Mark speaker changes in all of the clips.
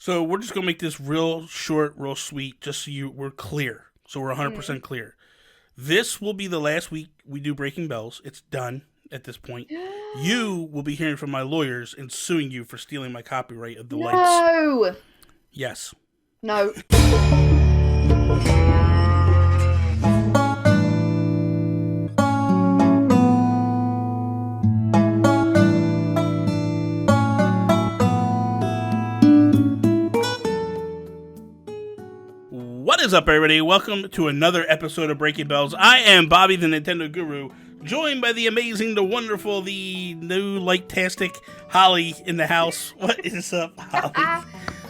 Speaker 1: So we're just gonna make this real short, real sweet, just so we're clear. So we're 100% clear. This will be the last week we do Breaking Bells. It's done at this point. You will be hearing from my lawyers and suing you for stealing my copyright of the lights.
Speaker 2: No.
Speaker 1: Yes.
Speaker 2: No.
Speaker 1: What is up, everybody? Welcome to another episode of Breaking Bells. I am Bobby, the Nintendo Guru, joined by the amazing, the wonderful, the new light-tastic Holly in the house. What is up, Holly?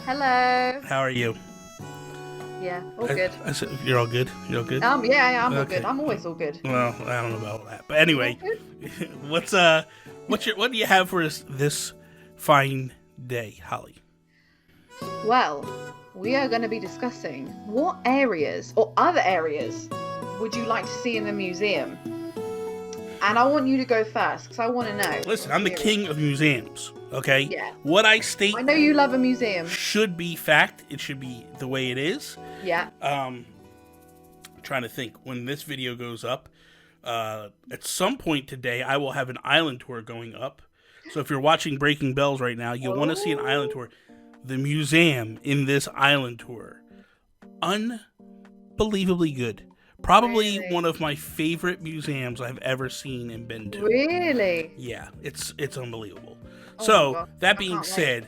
Speaker 2: Hello.
Speaker 1: How are you?
Speaker 2: Yeah, all good.
Speaker 1: I said, you're all good? You're all good?
Speaker 2: Yeah, I'm all good. I'm always all good.
Speaker 1: Well, I don't know about that. But anyway, what do you have for us this fine day, Holly?
Speaker 2: Well, we are going to be discussing what areas or other areas would you like to see in the museum? And I want you to go first because I want to know.
Speaker 1: Listen, I'm the king of museums, okay?
Speaker 2: Yeah.
Speaker 1: What I state
Speaker 2: I know you love a museum.
Speaker 1: should be fact. It should be the way it is.
Speaker 2: Yeah.
Speaker 1: Trying to think when this video goes up. At some point today, I will have an island tour going up. So if you're watching Breaking Bells right now, you'll want to see an island tour. The museum in this island tour, unbelievably good. Probably one of my favorite museums I've ever seen and been to.
Speaker 2: Really?
Speaker 1: Yeah, it's unbelievable.
Speaker 2: Oh
Speaker 1: so that being said,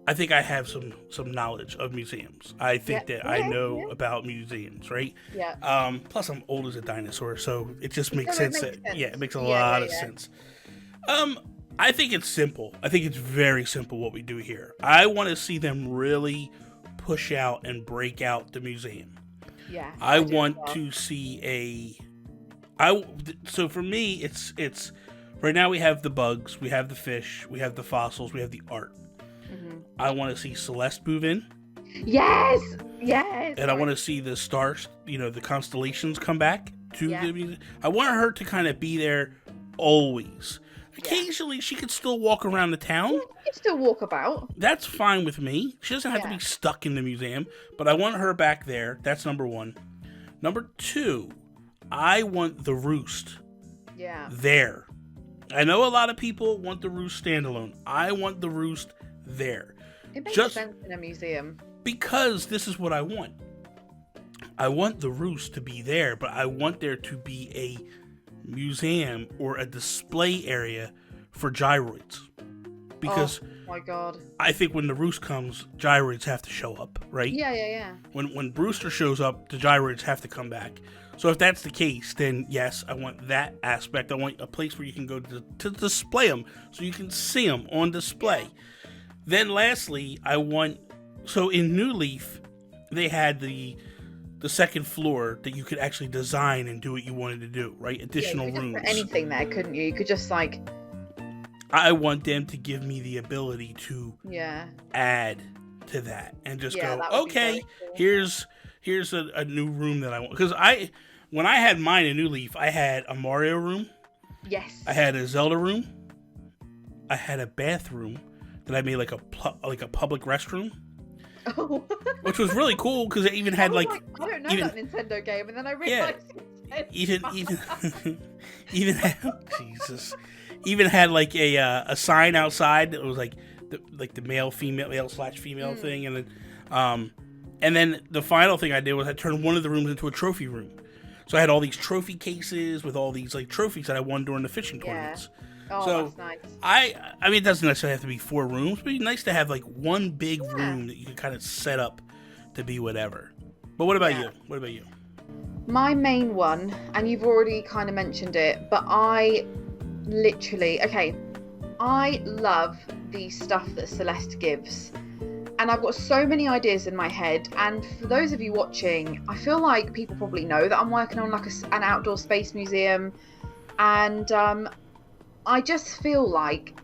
Speaker 1: I think I have some knowledge of museums. I think that I know about museums, right?
Speaker 2: Yeah.
Speaker 1: Plus, I'm old as a dinosaur, so it just makes
Speaker 2: So it
Speaker 1: sense.
Speaker 2: makes sense.
Speaker 1: Yeah, it makes a lot of sense. I think it's simple. I think it's very simple what we do here. I want to see them really push out and break out the museum.
Speaker 2: Yeah.
Speaker 1: I want to see so for me, it's right now we have the bugs, we have the fish, we have the fossils, we have the art. Mm-hmm. I want to see Celeste move in.
Speaker 2: Yes.
Speaker 1: And I want to see the stars, the constellations come back to the museum. I want her to kind of be there always. Occasionally, she could still walk around the town.
Speaker 2: She could still walk about.
Speaker 1: That's fine with me. She doesn't have to be stuck in the museum, but I want her back there. That's number one. Number two, I want the roost there. I know a lot of people want the roost standalone. I want the roost there.
Speaker 2: It makes sense in a museum.
Speaker 1: Because this is what I want. I want the roost to be there, but I want there to be a museum or a display area for gyroids, because
Speaker 2: oh my god,
Speaker 1: I think when the roost comes, gyroids have to show up, right?
Speaker 2: Yeah.
Speaker 1: When Brewster shows up, the gyroids have to come back. So if that's the case, then yes, I want that aspect. I want a place where you can go to display them, so you can see them on display. Then lastly, so in New Leaf, they had the second floor that you could actually design and do what you wanted to do, right? Additional
Speaker 2: you could
Speaker 1: rooms.
Speaker 2: Just put anything there, couldn't you? You could just
Speaker 1: I want them to give me the ability to add to that and just go, okay, cool. here's a new room that I want. Because when I had mine in New Leaf, I had a Mario room.
Speaker 2: Yes.
Speaker 1: I had a Zelda room. I had a bathroom that I made like a public restroom.
Speaker 2: Oh.
Speaker 1: Which was really cool because it even had I
Speaker 2: don't know that Nintendo game, and then I realized
Speaker 1: even had Jesus, even had like a sign outside that was like the male / female thing, and then the final thing I did was I turned one of the rooms into a trophy room. So I had all these trophy cases with all these like trophies that I won during the fishing tournaments.
Speaker 2: Oh,
Speaker 1: so
Speaker 2: that's nice.
Speaker 1: I mean, it doesn't necessarily have to be 4 rooms, but it'd be nice to have like one big room that you can kind of set up to be whatever. But what about you? What about you?
Speaker 2: My main one, and you've already kind of mentioned it, but I love the stuff that Celeste gives. And I've got so many ideas in my head. And for those of you watching, I feel like people probably know that I'm working on like an outdoor space museum. And I just feel like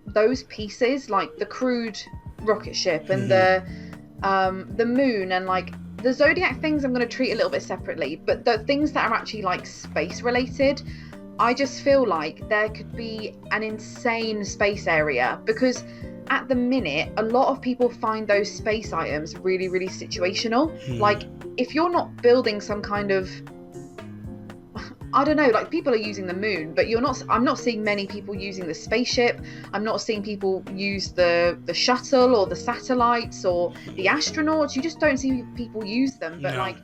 Speaker 2: those pieces, like the crewed rocket ship and the moon and like the Zodiac things, I'm going to treat a little bit separately. But the things that are actually like space related, I just feel like there could be an insane space area, because at the minute, a lot of people find those space items really, really situational. Like, if you're not building some kind of, I don't know, like, people are using the moon, but I'm not seeing many people using the spaceship. I'm not seeing people use the shuttle or the satellites or the astronauts. You just don't see people use them. But like,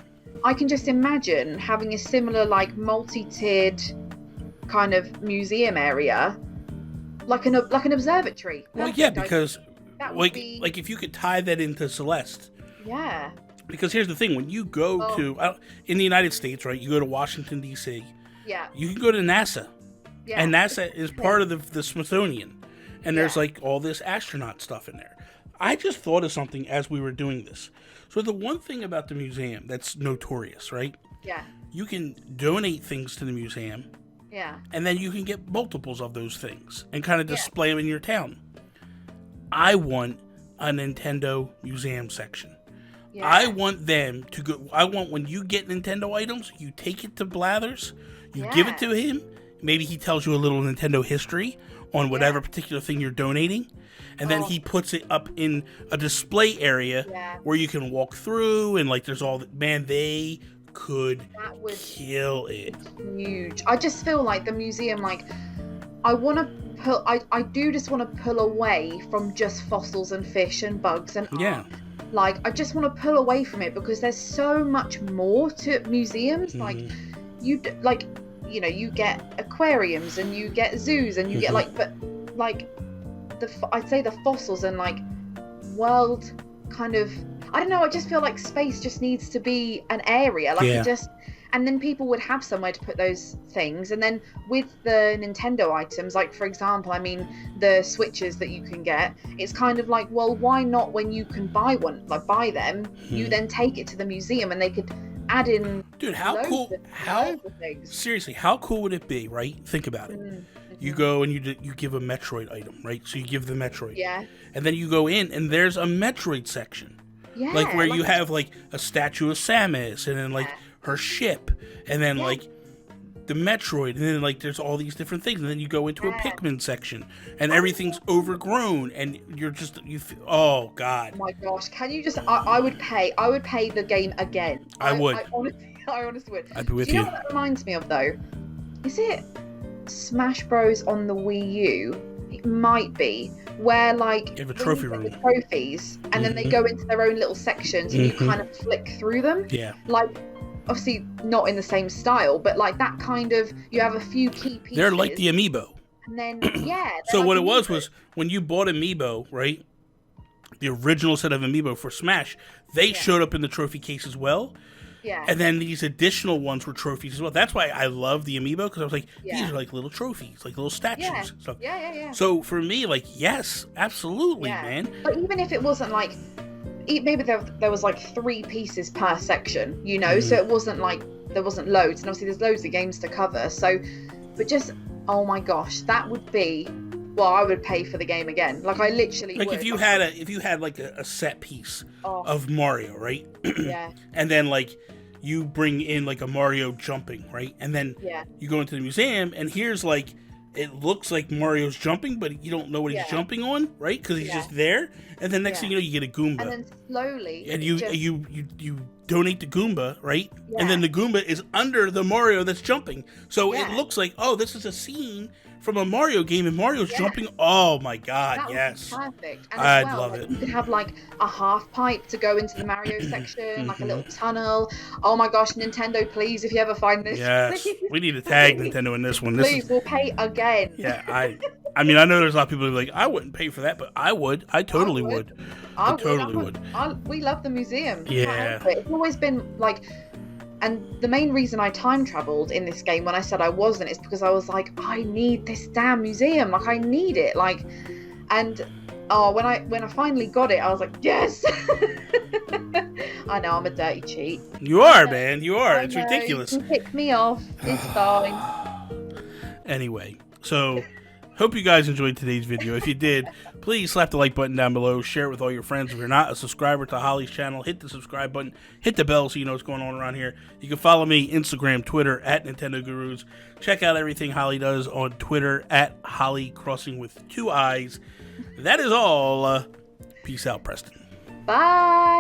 Speaker 2: I can just imagine having a similar, like, multi-tiered kind of museum area, like an observatory.
Speaker 1: Well, yeah, because like if you could tie that into Celeste.
Speaker 2: Yeah.
Speaker 1: Because here's the thing: when you go to in the United States, right? You go to Washington D.C.
Speaker 2: Yeah.
Speaker 1: You can go to NASA.
Speaker 2: Yeah.
Speaker 1: And NASA is part of the Smithsonian, and there's like all this astronaut stuff in there. I just thought of something as we were doing this. So the one thing about the museum that's notorious, right?
Speaker 2: Yeah.
Speaker 1: You can donate things to the museum.
Speaker 2: Yeah.
Speaker 1: And then you can get multiples of those things and kind of display them in your town. I want a Nintendo museum section. Yeah. I want them to go. I want when you get Nintendo items, you take it to Blathers, you give it to him. Maybe he tells you a little Nintendo history on whatever particular thing you're donating. And then he puts it up in a display area where you can walk through and like there's all they could kill it.
Speaker 2: Huge. I just feel like the museum, like, I want to pull, I do just want to pull away from just fossils and fish and bugs and art. Like, I just want to pull away from it because there's so much more to museums. Like, you get aquariums and you get zoos and you get I'd say the fossils and like world kind of, I don't know, I just feel like space just needs to be an area, like and then people would have somewhere to put those things. And then with the Nintendo items, like for example, I mean, the Switches that you can get, it's kind of like, well, why not when you can buy them, you then take it to the museum and they could add in.
Speaker 1: Dude, how cool, seriously, how cool would it be, right? Think about it. You go and you give a Metroid item, right? So you give the Metroid. Yeah. And then you go in and there's a Metroid section. Yeah. Like where you have like a statue of Samus and then like her ship and then like the Metroid and then like there's all these different things and then you go into a Pikmin section and everything's overgrown and oh god.
Speaker 2: Oh my gosh, can you just I would pay the game again.
Speaker 1: I would.
Speaker 2: I honestly would.
Speaker 1: I'd be with you.
Speaker 2: Do you know what that reminds me of though? Is it Smash Bros on the Wii U? It might be, where like
Speaker 1: you have a trophy room, the
Speaker 2: trophies, and then they go into their own little sections, and you kind of flick through them.
Speaker 1: Yeah.
Speaker 2: Like, obviously not in the same style, but like that kind of, you have a few key pieces.
Speaker 1: They're like the amiibo.
Speaker 2: And then
Speaker 1: so like what it was when you bought amiibo, right? The original set of amiibo for Smash, they showed up in the trophy case as well.
Speaker 2: Yeah.
Speaker 1: And then these additional ones were trophies as well. That's why I love the amiibo, because I was like, these are like little trophies, like little statues.
Speaker 2: Yeah.
Speaker 1: So for me, like, yes, absolutely, man.
Speaker 2: But even if it wasn't like, maybe there was like 3 pieces per section, you know, so it wasn't like, there wasn't loads. And obviously there's loads of games to cover. So, but just, oh my gosh, that would be, well, I would pay for the game again. Like, I literally
Speaker 1: like
Speaker 2: would.
Speaker 1: if you had like a set piece of Mario, right?
Speaker 2: Yeah.
Speaker 1: And then like you bring in like a Mario jumping, right? And then you go into the museum and here's like, it looks like Mario's jumping, but you don't know what he's jumping on, right? Because he's just there. And then next thing you know, you get a Goomba.
Speaker 2: And then slowly.
Speaker 1: And you donate the Goomba, right? Yeah. And then the Goomba is under the Mario that's jumping. So it looks like, oh, this is a scene from a Mario game and Mario's jumping. Oh my god,
Speaker 2: that
Speaker 1: yes.
Speaker 2: Would be perfect. And
Speaker 1: I'd love it.
Speaker 2: You could have like a half pipe to go into the Mario section, like a little tunnel. Oh my gosh, Nintendo, please, if you ever find this.
Speaker 1: Yes, we need to tag Nintendo in this one.
Speaker 2: Please, we'll pay again.
Speaker 1: Yeah, I mean, I know there's a lot of people who are like, I wouldn't pay for that, but I would. I totally would. I totally would.
Speaker 2: We love the museum.
Speaker 1: Yeah.
Speaker 2: It's always been like, and the main reason I time traveled in this game when I said I wasn't is because I was like, I need this damn museum. Like, I need it. Like, and when I finally got it, I was like, yes. I know I'm a dirty cheat.
Speaker 1: You are, man. You are. It's ridiculous.
Speaker 2: You can pick me off. It's fine.
Speaker 1: Anyway, so hope you guys enjoyed today's video. If you did, please slap the like button down below. Share it with all your friends. If you're not a subscriber to Holly's channel, hit the subscribe button. Hit the bell so you know what's going on around here. You can follow me Instagram, Twitter, at Nintendo Gurus. Check out everything Holly does on Twitter, at Holly Crossing with 2 eyes. That is all. Peace out, Preston.
Speaker 2: Bye.